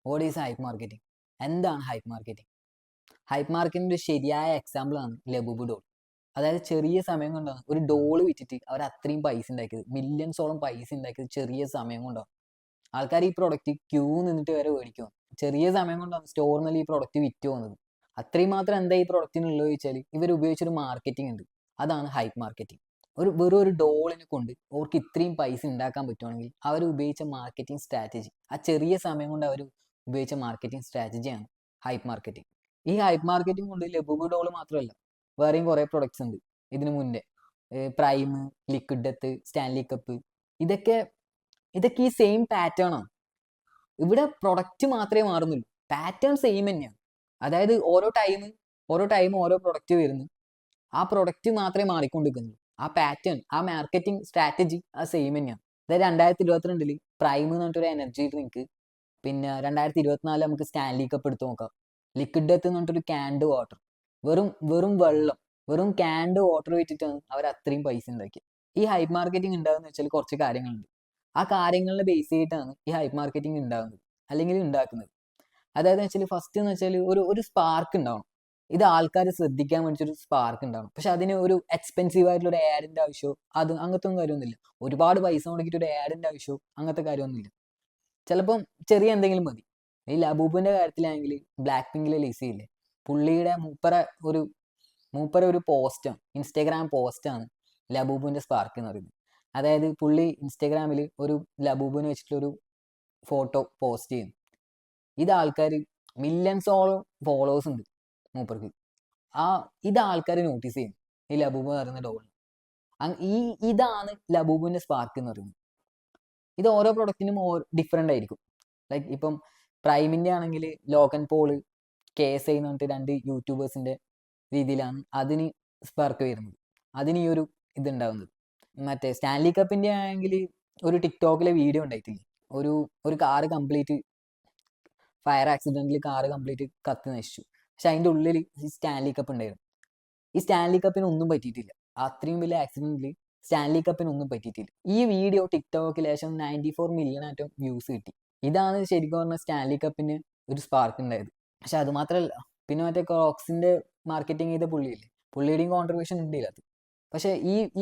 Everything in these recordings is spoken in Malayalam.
What is hype marketing? എന്താണ് ഹൈപ്പ് മാർക്കറ്റിംഗ്? ഹൈപ്പ് മാർക്കറ്റിംഗിൻ്റെ ഒരു ശരിയായ എക്സാമ്പിളാണ് ലബൂബ് ഡോൾ. അതായത് ചെറിയ സമയം കൊണ്ടാണ് ഒരു ഡോള് വിറ്റിട്ട് അവർ അത്രയും പൈസ ഉണ്ടാക്കിയത്, മില്യൺസോളം പൈസ ഉണ്ടാക്കിയത് ചെറിയ സമയം കൊണ്ടാണ്. ആൾക്കാർ ഈ പ്രൊഡക്റ്റ് ക്യൂ നിന്നിട്ട് വരെ മേടിക്കും. ചെറിയ സമയം കൊണ്ടാണ് സ്റ്റോറിൽ നിന്ന് ഈ പ്രൊഡക്റ്റ് വിറ്റ് പോകുന്നത്. അത്രയും മാത്രം എന്താ ഈ പ്രൊഡക്റ്റിനുള്ളത് ചോദിച്ചാൽ ഇവർ ഉപയോഗിച്ചൊരു മാർക്കറ്റിംഗ് ഉണ്ട്. അതാണ് ഹൈപ്പ് മാർക്കറ്റിംഗ്. വെറും ഒരു ഡോളിനെ കൊണ്ട് അവർക്ക് ഇത്രയും പൈസ ഉണ്ടാക്കാൻ പറ്റുവാണെങ്കിൽ അവർ ഉപയോഗിച്ച മാർക്കറ്റിംഗ് സ്ട്രാറ്റജി, ആ ചെറിയ സമയം കൊണ്ട് അവർ ഉപയോഗിച്ച മാർക്കറ്റിംഗ് സ്ട്രാറ്റജിയാണ് ഹൈപ്പ് മാർക്കറ്റിംഗ്. ഈ ഹൈപ്പ് മാർക്കറ്റിംഗ് കൊണ്ട് ലബൂബ് ഡോൾ മാത്രമല്ല, വേറെയും കുറേ പ്രൊഡക്ട്സ് ഉണ്ട് ഇതിനു മുന്നേ. Prime, liquid death, Stanley cup, ഇതൊക്കെ ഇതൊക്കെ ഈ സെയിം പാറ്റേൺ ആണ്. ഇവിടെ പ്രൊഡക്റ്റ് മാത്രമേ മാറുന്നുള്ളൂ, പാറ്റേൺ സെയിം തന്നെയാണ്. അതായത് ഓരോ ടൈം ഓരോ പ്രൊഡക്റ്റ് വരുന്നു, ആ പ്രൊഡക്റ്റ് മാത്രമേ മാറിക്കൊണ്ടിരിക്കുന്നുള്ളൂ. ആ പാറ്റേൺ, ആ മാർക്കറ്റിംഗ് സ്ട്രാറ്റജി ആ സെയിം തന്നെയാണ്. അതായത് 2022 പ്രൈം എന്ന് പറഞ്ഞിട്ടൊരു എനർജി ഡ്രിങ്ക്, പിന്നെ 2024 നമുക്ക് സ്റ്റാൻലി കപ്പ് എടുത്ത് നോക്കാം. ലിക്വിഡ് ഡെത്ത് എന്ന് പറഞ്ഞിട്ടൊരു ക്യാൻഡ് വാട്ടർ, വെറും വെള്ളം, വെറും ക്യാൻഡ് വാട്ടർ വെച്ചിട്ടാണ് അവർ അത്രയും പൈസ ഉണ്ടാക്കിയത്. ഈ ഹൈപ്പ് മാർക്കറ്റിംഗ് ഉണ്ടാകുന്ന വെച്ചാൽ കുറച്ച് കാര്യങ്ങളുണ്ട്. ആ കാര്യങ്ങളെ ബേസ് ചെയ്തിട്ടാണ് ഈ ഹൈപ്പ് മാർക്കറ്റിംഗ് ഉണ്ടാകുന്നത് അല്ലെങ്കിൽ ഉണ്ടാക്കുന്നത്. അതായത് വെച്ചാൽ ഫസ്റ്റ് എന്ന് വെച്ചാൽ ഒരു സ്പാർക്ക് ഉണ്ടാവണം. ഇത് ആൾക്കാർ ശ്രദ്ധിക്കാൻ വേണ്ടിയിട്ടൊരു സ്പാർക്ക് ഉണ്ടാവണം. പക്ഷെ അതിന് ഒരു എക്സ്പെൻസീവ് ആയിട്ടുള്ള ഒരു ആഡിൻ്റെ ആവശ്യമോ അങ്ങനത്തെ ഒന്നും കാര്യമൊന്നുമില്ല. ഒരുപാട് പൈസ മുടക്കിയിട്ട് ഒരു ആഡിൻ്റെ ആവശ്യമോ അങ്ങനത്തെ കാര്യമൊന്നുമില്ല. ചിലപ്പം ചെറിയ എന്തെങ്കിലും മതി. ഈ ലബൂബിൻ്റെ കാര്യത്തിലാണെങ്കിൽ ബ്ലാക്ക് പിങ്കിലെ ലിസി ഇല്ലേ, പുള്ളിയുടെ മൂപ്പര ഒരു പോസ്റ്റാണ്, ഇൻസ്റ്റാഗ്രാം പോസ്റ്റാണ് ലബൂബിൻ്റെ സ്പാർക്ക് എന്ന് പറയുന്നത്. അതായത് പുള്ളി ഇൻസ്റ്റാഗ്രാമിൽ ഒരു ലബൂബിനെ വെച്ചിട്ടുള്ളൊരു ഫോട്ടോ പോസ്റ്റ് ചെയ്യും. ഇത് ആൾക്കാർ, മില്യൺസോളം ഫോളോവേഴ്സ് ഉണ്ട് മൂപ്പർക്ക്. ഇത് ആൾക്കാർ നോട്ടീസ് ചെയ്യും ഈ ലബൂബ് പറയുന്ന ഡോൾ. ഇതാണ് ലബൂബിൻ്റെ സ്പാർക്ക് എന്ന് പറയുന്നത്. ഇത് ഓരോ പ്രൊഡക്റ്റിനും ഡിഫറെൻ്റ് ആയിരിക്കും. ലൈക്ക് ഇപ്പം പ്രൈമിൻ്റെ ആണെങ്കിൽ ലോഗൻ പോള്, KSI എന്ന് പറഞ്ഞിട്ട് 2 യൂട്യൂബേഴ്സിൻ്റെ രീതിയിലാണ് അതിന് സ്പാർക്ക് വരുന്നത്, അതിന് ഈ ഒരു ഇതുണ്ടാകുന്നത്. മറ്റേ സ്റ്റാൻലി കപ്പിൻ്റെ ആണെങ്കിൽ ഒരു ടിക്ടോക്കിലെ വീഡിയോ ഉണ്ടായിട്ടില്ലേ, ഒരു കാറ് കംപ്ലീറ്റ് ഫയർ ആക്സിഡൻറ്റിൽ കാറ് കംപ്ലീറ്റ് കത്തി നശിച്ചു. പക്ഷെ അതിൻ്റെ ഉള്ളിൽ ഈ സ്റ്റാൻലി കപ്പ് ഉണ്ടായിരുന്നു. ഈ സ്റ്റാൻലി കപ്പിന് ഒന്നും പറ്റിയിട്ടില്ല. അത്രയും വലിയ ആക്സിഡൻറ്റിൽ സ്റ്റാൻലി കപ്പിന് ഒന്നും പറ്റിയിട്ടില്ല. ഈ വീഡിയോ ടിക്ടോക്കിൽ ഏകദേശം 94 മില്യൺ ആയിട്ടും വ്യൂസ് കിട്ടി. ഇതാണ് ശരിക്കും പറഞ്ഞാൽ സ്റ്റാൻലി കപ്പിന് ഒരു സ്പാർക്ക് ഉണ്ടായത്. പക്ഷെ അത് മാത്രമല്ല, പിന്നെ മറ്റേ ക്രോക്സിൻ്റെ മാർക്കറ്റിംഗ് ചെയ്ത പുള്ളിയില്ലേ, പുള്ളിയുടെയും കോൺട്രിബ്യൂഷൻ ഉണ്ട് ഇതിനകത്ത്. പക്ഷേ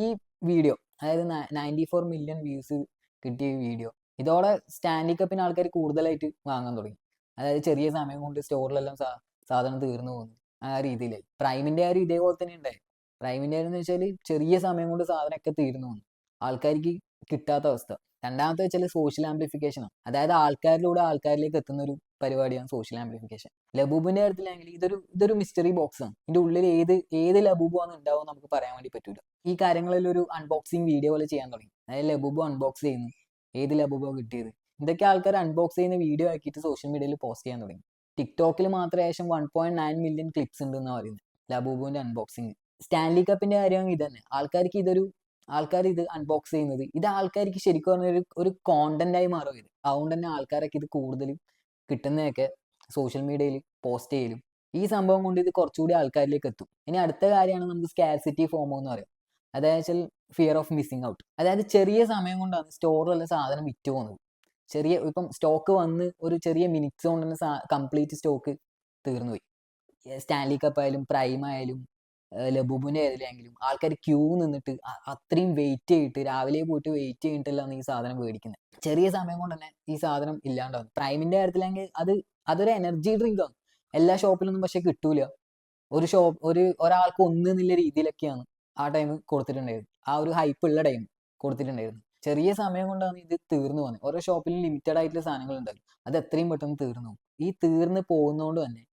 ഈ വീഡിയോ, അതായത് 94 മില്യൺ വ്യൂസ് കിട്ടിയ വീഡിയോ, ഇതോടെ സ്റ്റാൻലി കപ്പിന് ആൾക്കാർ കൂടുതലായിട്ട് വാങ്ങാൻ തുടങ്ങി. അതായത് ചെറിയ സമയം കൊണ്ട് സ്റ്റോറിലെല്ലാം സാധനം തീർന്നു പോകുന്നു ആ രീതിയിലായി. പ്രൈമിൻ്റെ ആരും ഇതേപോലെ തന്നെ ഉണ്ടായി. പ്രൈമിൻ്റെ ആരെന്ന് വെച്ചാൽ ചെറിയ സമയം കൊണ്ട് സാധനമൊക്കെ തീർന്നു പോകുന്നു, ആൾക്കാർക്ക് കിട്ടാത്ത അവസ്ഥ. രണ്ടാമത്തെ വെച്ചാൽ സോഷ്യൽ ആംപ്ലിഫിക്കേഷനാണ്. അതായത് ആൾക്കാരിലൂടെ ആൾക്കാരിലേക്ക് എത്തുന്ന ഒരു പരിപാടിയാണ് സോഷ്യൽ ആംപ്ലിഫിക്കേഷൻ. ലബൂബിൻ്റെ കാര്യത്തിലാണെങ്കിൽ ഇതൊരു മിസ്റ്ററി ബോക്സ് ആണ്. ഇതിൻ്റെ ഉള്ളിൽ ഏത് ലബൂബാണ് ഉണ്ടാവുക നമുക്ക് പറയാൻ വേണ്ടി പറ്റൂല. ഈ കാര്യങ്ങളിൽ ഒരു അൺബോക്സിങ് വീഡിയോ പോലെ ചെയ്യാൻ തുടങ്ങി. അതായത് ലബൂബ് അൺബോക്സ് ചെയ്യുന്നു, ഏത് ലബൂബോ കിട്ടിയത്, ഇതൊക്കെ ആൾക്കാർ അൺബോക്സ് ചെയ്യുന്ന വീഡിയോ ആക്കിയിട്ട് സോഷ്യൽ മീഡിയയിൽ പോസ്റ്റ് ചെയ്യാൻ തുടങ്ങി. ടിക്ടോക്കിൽ മാത്രം ഏകദേശം 1.9 മില്യൺ ക്ലിപ്സ് ഉണ്ടെന്നാണ് പറയുന്നത് ലബൂബിൻ്റെ അൺബോക്സിങ്. സ്റ്റാൻലി കപ്പിൻ്റെ കാര്യം ഇത് തന്നെ. ആൾക്കാർ ഇത് അൺബോക്സ് ചെയ്യുന്നത്, ഇത് ആൾക്കാർക്ക് ശരിക്കും പറഞ്ഞ ഒരു കോണ്ടന്റ് ആയി മാറും ഇത്. അതുകൊണ്ട് തന്നെ ആൾക്കാരൊക്കെ ഇത് കൂടുതലും കിട്ടുന്നതൊക്കെ സോഷ്യൽ മീഡിയയിൽ പോസ്റ്റ് ചെയ്യലും, ഈ സംഭവം കൊണ്ട് ഇത് കുറച്ചുകൂടി ആൾക്കാരിലേക്ക് എത്തും. ഇനി അടുത്ത കാര്യമാണ് നമുക്ക് സ്കാർസിറ്റി ഫോമോ എന്ന് പറയും. അതായത് ഫിയർ ഓഫ് മിസ്സിങ് ഔട്ട്. അതായത് ചെറിയ സമയം കൊണ്ടാണ് സ്റ്റോറിലുള്ള സാധനം വിറ്റ് പോകുന്നത്. ഇപ്പം സ്റ്റോക്ക് വന്ന് ഒരു ചെറിയ മിനിറ്റ്സ് കൊണ്ട് തന്നെ കംപ്ലീറ്റ് സ്റ്റോക്ക് തീർന്നു പോയി. സ്റ്റാൻലി കപ്പ് ആയാലും പ്രൈം ആയാലും ലബൂബിൻ്റെ ഏതിലെങ്കിലും ആൾക്കാർ ക്യൂ നിന്നിട്ട് അത്രയും വെയിറ്റ് ചെയ്തിട്ട്, രാവിലെ പോയിട്ട് വെയിറ്റ് ചെയ്തിട്ടെല്ലാം ഈ സാധനം മേടിക്കുന്നത്. ചെറിയ സമയം കൊണ്ട് തന്നെ ഈ സാധനം ഇല്ലാണ്ടാവും. പ്രൈമിൻ്റെ കാര്യത്തിലെങ്കിൽ അതൊരു എനർജി ഡ്രിങ്ക് ആണ്. എല്ലാ ഷോപ്പിലൊന്നും പക്ഷെ കിട്ടൂല. ഒരാൾക്ക് ഒന്ന് എന്നുള്ള രീതിയിലൊക്കെയാണ് ആ ടൈം കൊടുത്തിട്ടുണ്ടായിരുന്നു. ആ ഒരു ഹൈപ്പ് ഉള്ള ടൈം കൊടുത്തിട്ടുണ്ടായിരുന്നു. ചെറിയ സമയം കൊണ്ടാണ് ഇത് തീർന്നു പോകുന്നത്. ഓരോ ഷോപ്പിലും ലിമിറ്റഡ് ആയിട്ടുള്ള സാധനങ്ങൾ ഉണ്ടാവും, അത് എത്രയും പെട്ടെന്ന് തീർന്നു പോകും. ഈ തീർന്ന് പോകുന്നതുകൊണ്ട് തന്നെ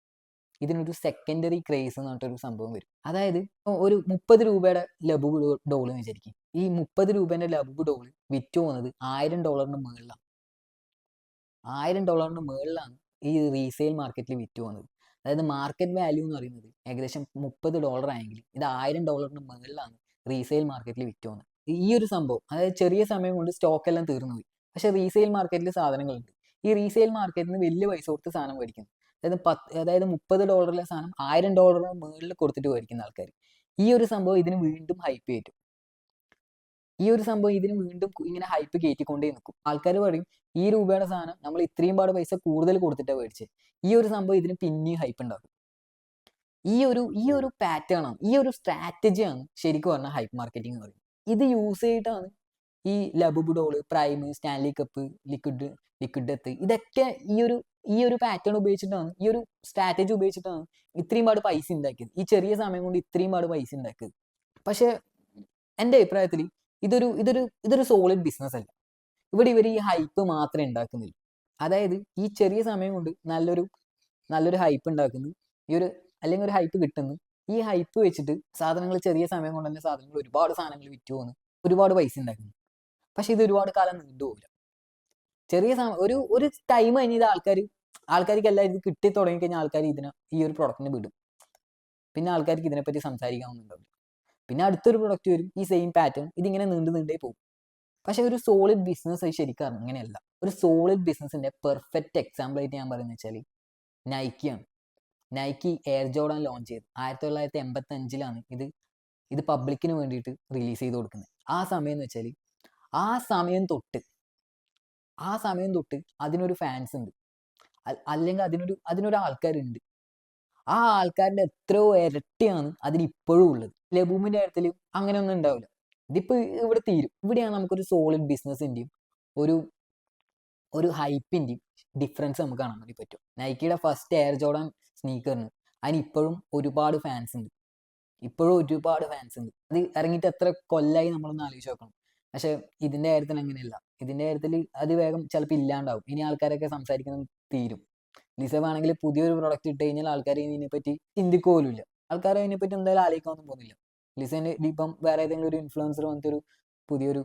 ഇതിനൊരു സെക്കൻഡറി ക്രേസ് എന്ന് പറഞ്ഞിട്ടൊരു സംഭവം വരും. അതായത് ഒരു 30 രൂപയുടെ ലബൂബ് ഡോൾ എന്ന് വിചാരിക്കും. ഈ 30 രൂപേൻ്റെ ലബൂബ് ഡോൾ വിറ്റ് പോകുന്നത് $1000 മുകളിലാണ്. $1000 ഈ റീസെയിൽ മാർക്കറ്റിൽ വിറ്റ് പോകുന്നത്. അതായത് മാർക്കറ്റ് വാല്യൂ എന്ന് പറയുന്നത് ഏകദേശം $30 ആയെങ്കിൽ ഇത് $1000 മുകളിലാണ് റീസെയിൽ മാർക്കറ്റിൽ വിറ്റ് പോകുന്നത്. ഈ ഒരു സംഭവം, അതായത് ചെറിയ സമയം കൊണ്ട് സ്റ്റോക്ക് എല്ലാം തീർന്നു പോയി, പക്ഷെ റീസെയിൽ മാർക്കറ്റിൽ സാധനങ്ങളുണ്ട്. ഈ റീസെയിൽ മാർക്കറ്റിൽ നിന്ന് വലിയ പൈസ കൊടുത്ത് സാധനം മേടിക്കുന്നു. അതായത് $30 സാധനം $1000 മുകളിൽ കൊടുത്തിട്ട് മേടിക്കുന്ന ആൾക്കാർ. ഈ ഒരു സംഭവം ഇതിന് വീണ്ടും ഹൈപ്പ് ചെയ്തു. ഈ ഒരു സംഭവം ഇതിന് വീണ്ടും ഇങ്ങനെ ഹൈപ്പ് കയറ്റിക്കൊണ്ടേ നിൽക്കും. ആൾക്കാർ പറയും ഈ രൂപയുടെ സാധനം നമ്മൾ ഇത്രയും പാട് പൈസ കൂടുതൽ കൊടുത്തിട്ടാണ് മേടിച്ചത്. ഈ ഒരു സംഭവം ഇതിന് പിന്നെയും ഹൈപ്പ് ഉണ്ടാക്കും. ഈ ഒരു പാറ്റേൺ ആണ്, ഈ ഒരു സ്ട്രാറ്റജിയാണ് ശരിക്കും പറഞ്ഞാൽ ഹൈപ്പ് മാർക്കറ്റിംഗ് എന്ന് പറയുന്നത്. ഇത് യൂസ് ചെയ്തിട്ടാണ് ഈ ലബുബുഡോള്, Prime, Stanley cup, Liquid Death, ഇതൊക്കെ ഈ ഒരു പാറ്റേൺ ഉപയോഗിച്ചിട്ടാണ്, ഈ ഒരു സ്ട്രാറ്റജി ഉപയോഗിച്ചിട്ടാണ് ഇത്രയും പാട് പൈസ ഉണ്ടാക്കിയത്. ഈ ചെറിയ സമയം കൊണ്ട് ഇത്രയും പാട് പൈസ ഉണ്ടാക്കിയത്. പക്ഷെ എൻ്റെ അഭിപ്രായത്തിൽ ഇതൊരു സോളിഡ് ബിസിനസ് അല്ല. ഇവിടെ ഇവർ ഈ ഹൈപ്പ് മാത്രമേ ഉണ്ടാക്കുന്നില്ല. അതായത് ഈ ചെറിയ സമയം കൊണ്ട് നല്ലൊരു ഹൈപ്പ് ഉണ്ടാക്കുന്നു, അല്ലെങ്കിൽ ഒരു ഹൈപ്പ് കിട്ടുന്നു. ഈ ഹൈപ്പ് വെച്ചിട്ട് സാധനങ്ങൾ ചെറിയ സമയം കൊണ്ട് തന്നെ ഒരുപാട് സാധനങ്ങൾ വിറ്റ് പോകുന്നു, ഒരുപാട് പൈസ ഉണ്ടാക്കുന്നു. പക്ഷെ ഇത് ഒരുപാട് കാലം നീണ്ടുപോകില്ല. ചെറിയ ഒരു ടൈം കഴിഞ്ഞത് ആൾക്കാർക്ക് എല്ലാം ഇത് കിട്ടി തുടങ്ങിക്കഴിഞ്ഞാൽ ആൾക്കാർ ഈ ഒരു പ്രൊഡക്റ്റിനെ വിടും. പിന്നെ ആൾക്കാർക്ക് ഇതിനെപ്പറ്റി സംസാരിക്കാവുന്നുണ്ടാവില്ല. പിന്നെ അടുത്തൊരു പ്രൊഡക്റ്റ് വരും, ഈ സെയിം പാറ്റേൺ, ഇതിങ്ങനെ നീണ്ടേ പോകും. പക്ഷെ ഒരു സോളിഡ് ബിസിനസ് ശരിക്കും അങ്ങനെയല്ല. ഒരു സോളിഡ് ബിസിനസിന്റെ പെർഫെക്റ്റ് എക്സാമ്പിൾ ആയിട്ട് ഞാൻ പറയുന്നത് വെച്ചാൽ നൈക്കിയാണ്. നൈക്കി എയർ ജോർഡൻ ലോഞ്ച് ചെയ്ത് 1985-ലാണ് ഇത് പബ്ലിക്കിന് വേണ്ടിയിട്ട് റിലീസ് ചെയ്ത് കൊടുക്കുന്നത്. ആ സമയം എന്ന് വെച്ചാൽ ആ സമയം തൊട്ട് അതിനൊരു ഫാൻസ് ഉണ്ട്, അല്ലെങ്കിൽ അതിനൊരു ആൾക്കാരുണ്ട്. ആ ആൾക്കാരുടെ എത്രയോ ഇരട്ടിയാണ് അതിനിപ്പോഴും ഉള്ളത്. ലബൂമിന്റെ കാര്യത്തിൽ അങ്ങനെയൊന്നും ഉണ്ടാവില്ല. ഇതിപ്പോൾ ഇവിടെ തീരും. ഇവിടെയാണ് നമുക്കൊരു സോളിഡ് ബിസിനസിന്റെയും ഒരു ഹൈപ്പിന്റെയും ഡിഫറൻസ് നമുക്ക് കാണാൻ വേണ്ടി പറ്റും. നൈക്കിയുടെ ഫസ്റ്റ് എയർ ജോർഡൻ സ്നീക്കറിന് അതിന് ഇപ്പോഴും ഒരുപാട് ഫാൻസ് ഉണ്ട്. അത് ഇറങ്ങിയിട്ട് എത്ര കൊല്ലായി നമ്മളൊന്ന് ആലോചിച്ച് നോക്കണം. പക്ഷെ ഇതിന്റെ കാര്യത്തിൽ അങ്ങനെയല്ല. ഇതിന്റെ കാര്യത്തിൽ അതിവേഗം ചിലപ്പോൾ ഇല്ലാണ്ടാവും. ഇനി ആൾക്കാരൊക്കെ സംസാരിക്കുന്നത് തീരും. ലിസവാണെങ്കിൽ പുതിയൊരു പ്രൊഡക്റ്റ് ഇട്ട് കഴിഞ്ഞാൽ ആൾക്കാർ ഇതിനെപ്പറ്റി ചിന്തിക്കുപോലുമില്ല. ആൾക്കാർ അതിനെപ്പറ്റി എന്തായാലും ആലോചിക്കാനൊന്നും പോകുന്നില്ല. ലിസന് ഇപ്പം വേറെ ഏതെങ്കിലും ഒരു ഇൻഫ്ലുവൻസർ വന്നിട്ടൊരു പുതിയൊരു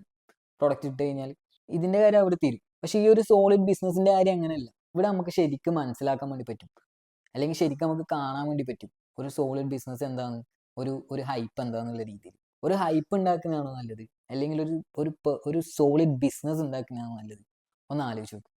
പ്രൊഡക്റ്റ് ഇട്ട് കഴിഞ്ഞാൽ ഇതിന്റെ കാര്യം അവിടെ തീരും. പക്ഷെ ഈ ഒരു സോളിഡ് ബിസിനസിന്റെ കാര്യം അങ്ങനെയല്ല. ഇവിടെ നമുക്ക് ശരിക്കും മനസ്സിലാക്കാൻ വേണ്ടി പറ്റും, അല്ലെങ്കിൽ ശരിക്കും നമുക്ക് കാണാൻ വേണ്ടി പറ്റും ഒരു സോളിഡ് ബിസിനസ് എന്താണ്, ഒരു ഹൈപ്പ് എന്താന്നുള്ള രീതിയിൽ. ഒരു ഹൈപ്പ് ഉണ്ടാക്കുന്നതാണോ നല്ലത്, അല്ലെങ്കിൽ ഒരു സോളിഡ് ബിസിനസ് ഉണ്ടാക്കുന്നതാണോ നല്ലത്? ഒന്ന് ആലോചിച്ച് നോക്കും.